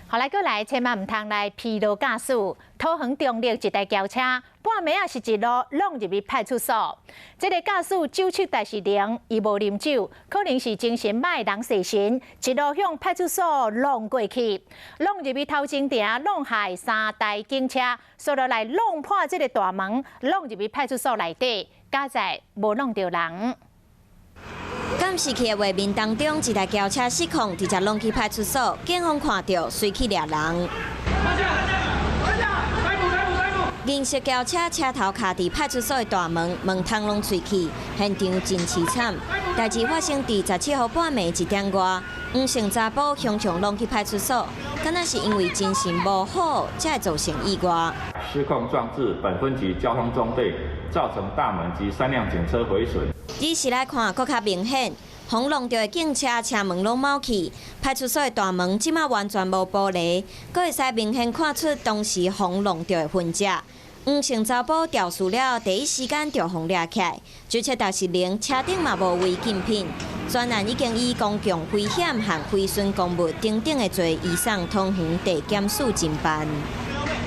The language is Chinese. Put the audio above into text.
后来，来千万唔通来疲劳驾驶。桃园中立一台轿车，半暝啊是一路弄入去派出所。这个驾驶酒测值是0，伊无啉酒，可能是精神歹人蛇神，一路向派出所弄过去，弄入去头前埕，弄害3台警车，所落来弄破这个大门，弄入去派出所内底，加在无弄到人。 监视器的画面当中，一台轿车失控，直接弄去派出所。警方看到，随去抓人。银色轿车车头卡伫派出所的大门，门窗拢碎去，现场真凄惨。代志发生伫17号半暝1点外，黄姓查甫凶枪弄去派出所，敢若是因为精神无好，才会造成意外。失控撞至本分局交通中队，造成大门及3辆警车毁损。 仔细来看，搁较明显，轰弄到的警车车门拢冒气，派出所的大门即马完全无玻璃，搁会使明显看出当时轰弄到的痕迹。黄姓查甫肇事了，第一时间就互抓起来，酒测值是0，车顶嘛无违禁品。专案已经以公共危险和毁损公物等等的罪移送桃园地检署侦办。